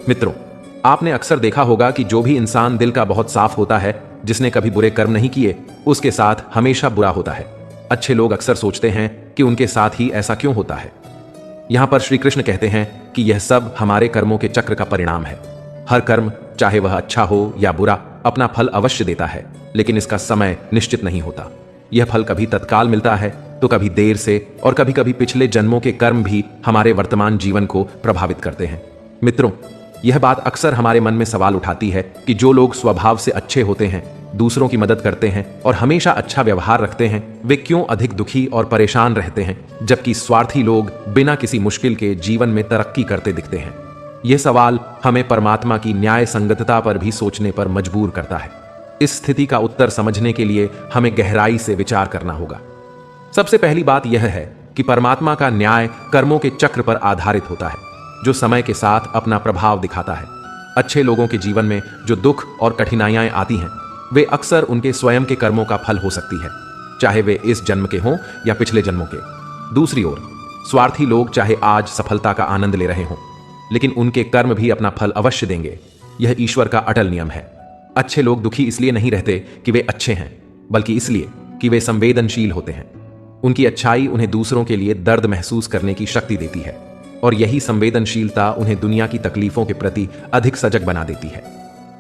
मित्रों, आपने अक्सर देखा होगा कि जो भी इंसान दिल का बहुत साफ होता है, जिसने कभी बुरे कर्म नहीं किए, उसके साथ हमेशा बुरा होता है। अच्छे लोग अक्सर सोचते हैं कि उनके साथ ही ऐसा क्यों होता है। यहां पर श्री कृष्ण कहते हैं कि यह सब हमारे कर्मों के चक्र का परिणाम है। हर कर्म, चाहे वह अच्छा हो या बुरा, अपना फल अवश्य देता है, लेकिन इसका समय निश्चित नहीं होता। यह फल कभी तत्काल मिलता है तो कभी देर से, और कभी कभी पिछले जन्मों के कर्म भी हमारे वर्तमान जीवन को प्रभावित करते हैं। मित्रों, यह बात अक्सर हमारे मन में सवाल उठाती है कि जो लोग स्वभाव से अच्छे होते हैं, दूसरों की मदद करते हैं और हमेशा अच्छा व्यवहार रखते हैं, वे क्यों अधिक दुखी और परेशान रहते हैं, जबकि स्वार्थी लोग बिना किसी मुश्किल के जीवन में तरक्की करते दिखते हैं। यह सवाल हमें परमात्मा की न्याय संगतता पर भी सोचने पर मजबूर करता है। इस स्थिति का उत्तर समझने के लिए हमें गहराई से विचार करना होगा। सबसे पहली बात यह है कि परमात्मा का न्याय कर्मों के चक्र पर आधारित होता है, जो समय के साथ अपना प्रभाव दिखाता है। अच्छे लोगों के जीवन में जो दुख और कठिनाइयां आती हैं, वे अक्सर उनके स्वयं के कर्मों का फल हो सकती है, चाहे वे इस जन्म के हों या पिछले जन्मों के। दूसरी ओर, स्वार्थी लोग चाहे आज सफलता का आनंद ले रहे हों, लेकिन उनके कर्म भी अपना फल अवश्य देंगे। यह ईश्वर का अटल नियम है। अच्छे लोग दुखी इसलिए नहीं रहते कि वे अच्छे हैं, बल्कि इसलिए कि वे संवेदनशील होते हैं। उनकी अच्छाई उन्हें दूसरों के लिए दर्द महसूस करने की शक्ति देती है, और यही संवेदनशीलता उन्हें दुनिया की तकलीफों के प्रति अधिक सजग बना देती है।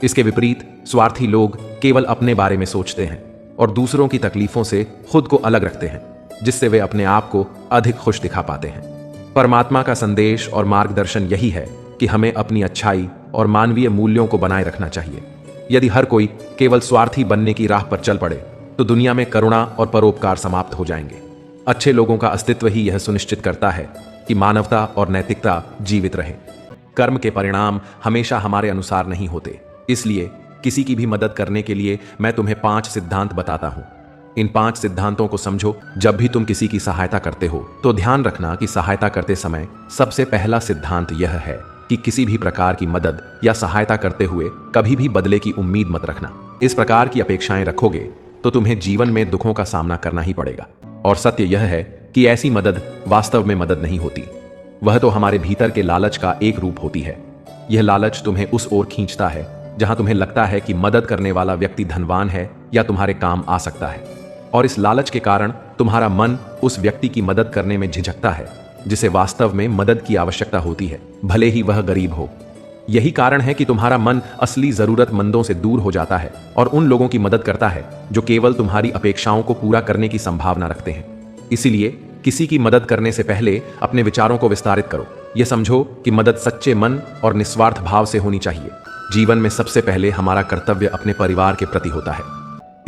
इसके विपरीत स्वार्थी लोग केवल अपने बारे में सोचते हैं और दूसरों की तकलीफों से खुद को अलग रखते हैं, जिससे वे अपने आप को अधिक खुश दिखा पाते हैं। परमात्मा का संदेश और मार्गदर्शन यही है कि हमें अपनी अच्छाई और मानवीय मूल्यों को बनाए रखना चाहिए। यदि हर कोई केवल स्वार्थी बनने की राह पर चल पड़े, तो दुनिया में करुणा और परोपकार समाप्त हो जाएंगे। अच्छे लोगों का अस्तित्व ही यह सुनिश्चित करता है कि मानवता और नैतिकता जीवित रहे। कर्म के परिणाम हमेशा हमारे अनुसार नहीं होते, इसलिए किसी की भी मदद करने के लिए मैं तुम्हें 5 सिद्धांत बताता हूं। इन 5 सिद्धांतों को समझो। जब भी तुम किसी की सहायता करते हो, तो ध्यान रखना कि सहायता करते समय सबसे पहला सिद्धांत यह है कि किसी भी प्रकार की मदद या सहायता करते हुए कभी भी बदले की उम्मीद मत रखना। इस प्रकार की अपेक्षाएं रखोगे तो तुम्हें जीवन में दुखों का सामना करना ही पड़ेगा। और सत्य यह है कि ऐसी मदद वास्तव में मदद नहीं होती। वह तो हमारे भीतर के लालच का एक रूप होती है। यह लालच तुम्हें उस ओर खींचता है जहां तुम्हें लगता है कि मदद करने वाला व्यक्ति धनवान है या तुम्हारे काम आ सकता है, और इस लालच के कारण तुम्हारा मन उस व्यक्ति की मदद करने में झिझकता है जिसे वास्तव में मदद की आवश्यकता होती है, भले ही वह गरीब हो। यही कारण है कि तुम्हारा मन असली जरूरतमंदों से दूर हो जाता है और उन लोगों की मदद करता है जो केवल तुम्हारी अपेक्षाओं को पूरा करने की संभावना रखते हैं। इसीलिए किसी की मदद करने से पहले अपने विचारों को विस्तारित करो। यह समझो कि मदद सच्चे मन और निस्वार्थ भाव से होनी चाहिए। जीवन में सबसे पहले हमारा कर्तव्य अपने परिवार के प्रति होता है,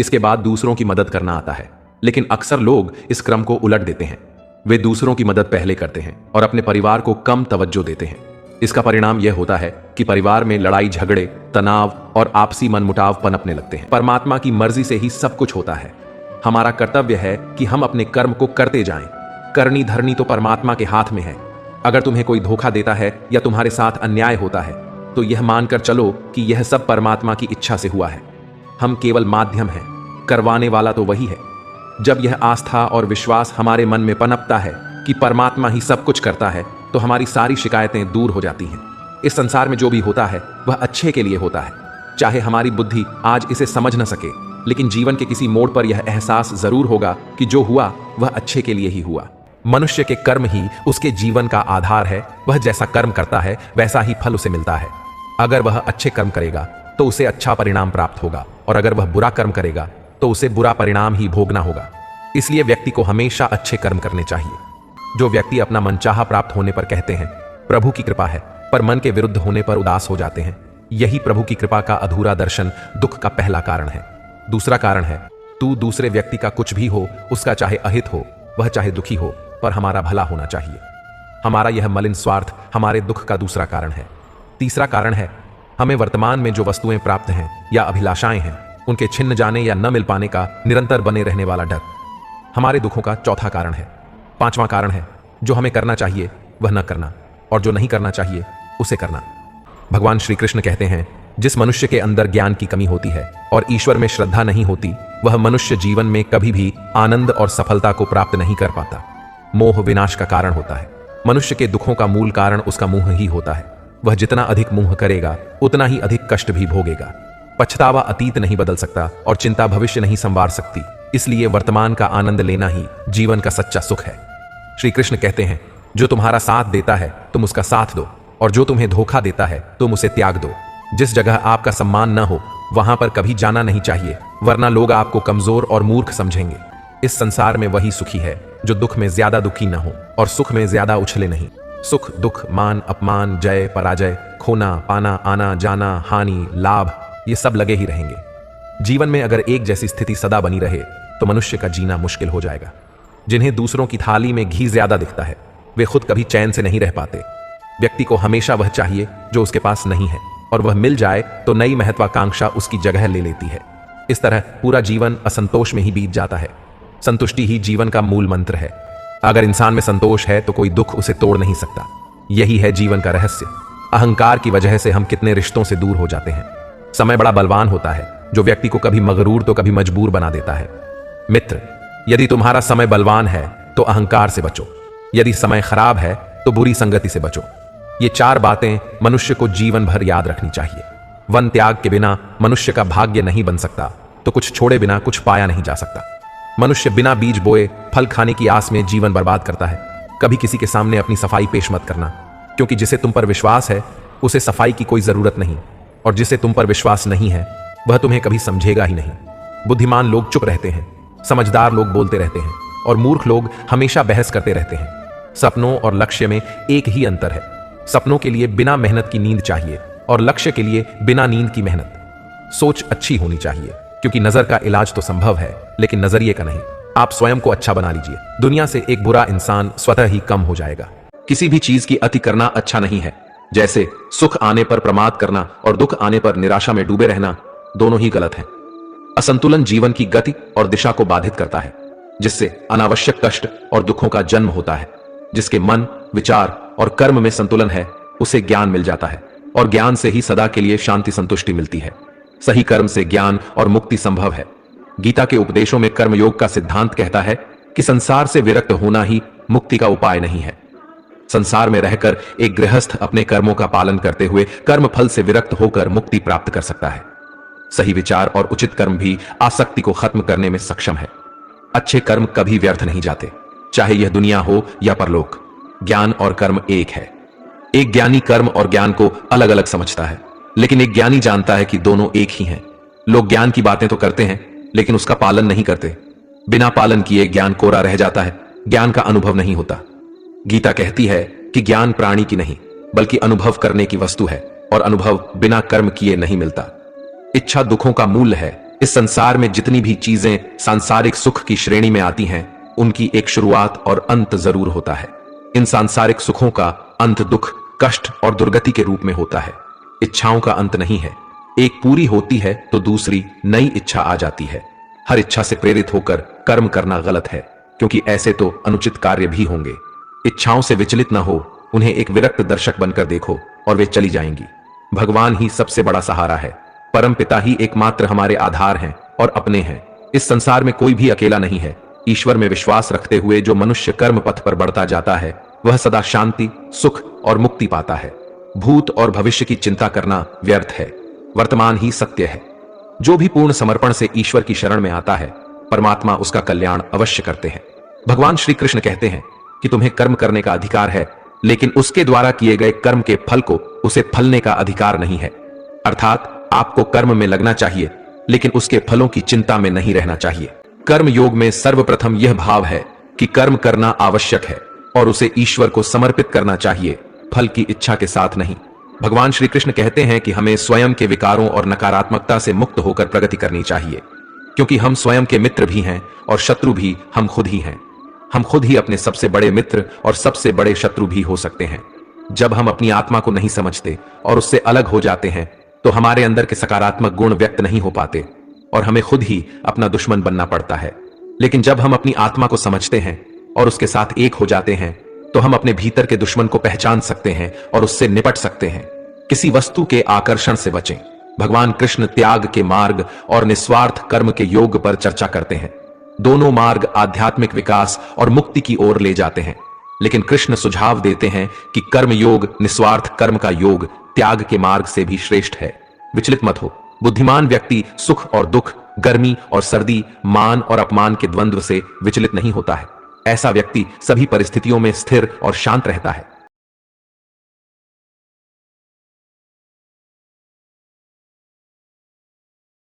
इसके बाद दूसरों की मदद करना आता है। लेकिन अक्सर लोग इस क्रम को उलट देते हैं। वे दूसरों की मदद पहले करते हैं और अपने परिवार को कम तवज्जो देते हैं। इसका परिणाम यह होता है कि परिवार में लड़ाई झगड़े, तनाव और आपसी मनमुटाव पनपने लगते हैं। परमात्मा की मर्जी से ही सब कुछ होता है। हमारा कर्तव्य है कि हम अपने कर्म को करते जाएं। करनी धरनी तो परमात्मा के हाथ में है। अगर तुम्हें कोई धोखा देता है या तुम्हारे साथ अन्याय होता है, तो यह मानकर चलो कि यह सब परमात्मा की इच्छा से हुआ है। हम केवल माध्यम हैं, करवाने वाला तो वही है। जब यह आस्था और विश्वास हमारे मन में पनपता है कि परमात्मा ही सब कुछ करता है, तो हमारी सारी शिकायतें दूर हो जाती हैं। इस संसार में जो भी होता है वह अच्छे के लिए होता है। चाहे हमारी बुद्धि आज इसे समझ न सके, लेकिन जीवन के किसी मोड़ पर यह एहसास जरूर होगा कि जो हुआ वह अच्छे के लिए ही हुआ। मनुष्य के कर्म ही उसके जीवन का आधार है। वह जैसा कर्म करता है वैसा ही फल उसे मिलता है। अगर वह अच्छे कर्म करेगा तो उसे अच्छा परिणाम प्राप्त होगा, और अगर वह बुरा कर्म करेगा तो उसे बुरा परिणाम ही भोगना होगा। इसलिए व्यक्ति को हमेशा अच्छे कर्म करने चाहिए। जो व्यक्ति अपना मनचाहा प्राप्त होने पर कहते हैं प्रभु की कृपा है, पर मन के विरुद्ध होने पर उदास हो जाते हैं, यही प्रभु की कृपा का अधूरा दर्शन दुख का पहला कारण है। दूसरा कारण है, तू दूसरे व्यक्ति का कुछ भी हो, उसका चाहे अहित हो, वह चाहे दुखी हो, पर हमारा भला होना चाहिए। हमारा यह मलिन स्वार्थ हमारे दुख का दूसरा कारण है। तीसरा कारण है, हमें वर्तमान में जो वस्तुएं प्राप्त हैं या अभिलाषाएं हैं, उनके छिन्न जाने या न मिल पाने का निरंतर बने रहने वाला डर हमारे दुखों का चौथा कारण है। पांचवां कारण है, जो हमें करना चाहिए वह न करना, और जो नहीं करना चाहिए उसे करना। भगवान श्री कृष्ण कहते हैं, जिस मनुष्य के अंदर ज्ञान की कमी होती है और ईश्वर में श्रद्धा नहीं होती, वह मनुष्य जीवन में कभी भी आनंद और सफलता को प्राप्त नहीं कर पाता। मोह विनाश का कारण होता है। मनुष्य के दुखों का मूल कारण उसका मोह ही होता है। वह जितना अधिक मुंह करेगा उतना ही अधिक कष्ट भी भोगेगा। पछतावा अतीत नहीं बदल सकता और चिंता भविष्य नहीं संवार सकती, इसलिए वर्तमान का आनंद लेना ही जीवन का सच्चा सुख है। श्री कृष्ण कहते हैं, जो तुम्हारा साथ देता है तुम उसका साथ दो, और जो तुम्हें धोखा देता है तुम उसे त्याग दो। जिस जगह आपका सम्मान न हो वहां पर कभी जाना नहीं चाहिए, वरना लोग आपको कमजोर और मूर्ख समझेंगे। इस संसार में वही सुखी है जो दुख में ज्यादा दुखी न हो और सुख में ज्यादा उछले नहीं। सुख दुख, मान अपमान, जय पराजय, खोना पाना, आना जाना, हानि लाभ, ये सब लगे ही रहेंगे। जीवन में अगर एक जैसी स्थिति सदा बनी रहे तो मनुष्य का जीना मुश्किल हो जाएगा। जिन्हें दूसरों की थाली में घी ज्यादा दिखता है वे खुद कभी चैन से नहीं रह पाते। व्यक्ति को हमेशा वह चाहिए जो उसके पास नहीं है, और वह मिल जाए तो नई महत्वाकांक्षा उसकी जगह ले लेती है। इस तरह पूरा जीवन असंतोष में ही बीत जाता है। संतुष्टि ही जीवन का मूल मंत्र है। अगर इंसान में संतोष है तो कोई दुख उसे तोड़ नहीं सकता। यही है जीवन का रहस्य। अहंकार की वजह से हम कितने रिश्तों से दूर हो जाते हैं। समय बड़ा बलवान होता है जो व्यक्ति को कभी मगरूर तो कभी मजबूर बना देता है। मित्र, यदि तुम्हारा समय बलवान है तो अहंकार से बचो, यदि समय खराब है तो बुरी संगति से बचो। ये 4 बातें मनुष्य को जीवन भर याद रखनी चाहिए। वन त्याग के बिना मनुष्य का भाग्य नहीं बन सकता, तो कुछ छोड़े बिना कुछ पाया नहीं जा सकता। मनुष्य बिना बीज बोए फल खाने की आस में जीवन बर्बाद करता है। कभी किसी के सामने अपनी सफाई पेश मत करना, क्योंकि जिसे तुम पर विश्वास है उसे सफाई की कोई जरूरत नहीं, और जिसे तुम पर विश्वास नहीं है वह तुम्हें कभी समझेगा ही नहीं। बुद्धिमान लोग चुप रहते हैं, समझदार लोग बोलते रहते हैं, और मूर्ख लोग हमेशा बहस करते रहते हैं। सपनों और लक्ष्य में एक ही अंतर है। सपनों के लिए बिना मेहनत की नींद चाहिए और लक्ष्य के लिए बिना नींद की मेहनत। सोच अच्छी होनी चाहिए, क्योंकि नजर का इलाज तो संभव है लेकिन नजरिए का नहीं। आप स्वयं को अच्छा बना लीजिए, दुनिया से एक बुरा इंसान स्वतः ही कम हो जाएगा। किसी भी चीज की अति करना अच्छा नहीं है। जैसे सुख आने पर प्रमाद करना और दुख आने पर निराशा में डूबे रहना, दोनों ही गलत हैं। असंतुलन जीवन की गति और दिशा को बाधित करता है, जिससे अनावश्यक कष्ट और दुखों का जन्म होता है। जिसके मन, विचार और कर्म में संतुलन है उसे ज्ञान मिल जाता है, और ज्ञान से ही सदा के लिए शांति संतुष्टि मिलती है। सही कर्म से ज्ञान और मुक्ति संभव है। गीता के उपदेशों में कर्मयोग का सिद्धांत कहता है कि संसार से विरक्त होना ही मुक्ति का उपाय नहीं है। संसार में रहकर एक गृहस्थ अपने कर्मों का पालन करते हुए कर्म फल से विरक्त होकर मुक्ति प्राप्त कर सकता है। सही विचार और उचित कर्म भी आसक्ति को खत्म करने में सक्षम है। अच्छे कर्म कभी व्यर्थ नहीं जाते, चाहे यह दुनिया हो या परलोक। ज्ञान और कर्म एक है। एक ज्ञानी कर्म और ज्ञान को अलग अलग समझता है, लेकिन एक ज्ञानी जानता है कि दोनों एक ही हैं। लोग ज्ञान की बातें तो करते हैं लेकिन उसका पालन नहीं करते। बिना पालन किए ज्ञान कोरा रह जाता है, ज्ञान का अनुभव नहीं होता। गीता कहती है कि ज्ञान प्राणी की नहीं बल्कि अनुभव करने की वस्तु है, और अनुभव बिना कर्म किए नहीं मिलता। इच्छा दुखों का मूल है। इस संसार में जितनी भी चीजें सांसारिक सुख की श्रेणी में आती हैं, उनकी एक शुरुआत और अंत जरूर होता है। इन सांसारिक सुखों का अंत दुख, कष्ट और दुर्गति के रूप में होता है। इच्छाओं का अंत नहीं है। एक पूरी होती है तो दूसरी नई इच्छा आ जाती है। हर इच्छा से प्रेरित होकर कर्म करना गलत है, क्योंकि ऐसे तो अनुचित कार्य भी होंगे। इच्छाओं से विचलित न हो, उन्हें एक विरक्त दर्शक बनकर देखो और वे चली जाएंगी। भगवान ही सबसे बड़ा सहारा है। परम पिता ही एकमात्र हमारे आधार हैं और अपने हैं। इस संसार में कोई भी अकेला नहीं है। ईश्वर में विश्वास रखते हुए जो मनुष्य कर्म पथ पर बढ़ता जाता है वह सदा शांति, सुख और मुक्ति पाता है। भूत और भविष्य की चिंता करना व्यर्थ है। वर्तमान ही सत्य है। जो भी पूर्ण समर्पण से ईश्वर की शरण में आता है, परमात्मा उसका कल्याण अवश्य करते हैं। भगवान श्री कृष्ण कहते हैं कि तुम्हें कर्म करने का अधिकार है, लेकिन उसके द्वारा किए गए कर्म के फल को उसे फलने का अधिकार नहीं है। अर्थात आपको कर्म में लगना चाहिए, लेकिन उसके फलों की चिंता में नहीं रहना चाहिए। कर्म योग में सर्वप्रथम यह भाव है कि कर्म करना आवश्यक है और उसे ईश्वर को समर्पित करना चाहिए, फल की इच्छा के साथ नहीं। भगवान श्री कृष्ण कहते हैं कि हमें स्वयं के विकारों और नकारात्मकता से मुक्त होकर प्रगति करनी चाहिए, क्योंकि हम स्वयं के मित्र भी हैं और शत्रु भी हम खुद ही हैं। हम खुद ही अपने सबसे बड़े मित्र और सबसे बड़े शत्रु भी हो सकते हैं। जब हम अपनी आत्मा को नहीं समझते और उससे अलग हो जाते हैं तो हमारे अंदर के सकारात्मक गुण व्यक्त नहीं हो पाते और हमें खुद ही अपना दुश्मन बनना पड़ता है। लेकिन जब हम अपनी आत्मा को समझते हैं और उसके साथ एक हो जाते हैं तो हम अपने भीतर के दुश्मन को पहचान सकते हैं और उससे निपट सकते हैं। किसी वस्तु के आकर्षण से बचें। भगवान कृष्ण त्याग के मार्ग और निस्वार्थ कर्म के योग पर चर्चा करते हैं। दोनों मार्ग आध्यात्मिक विकास और मुक्ति की ओर ले जाते हैं। लेकिन कृष्ण सुझाव देते हैं कि कर्म योग निस्वार्थ कर्म का योग त्याग के मार्ग से भी श्रेष्ठ है। विचलित मत हो। बुद्धिमान व्यक्ति सुख और दुख, गर्मी और सर्दी, मान और अपमान के द्वंद्व से विचलित नहीं होता है। ऐसा व्यक्ति सभी परिस्थितियों में स्थिर और शांत रहता है।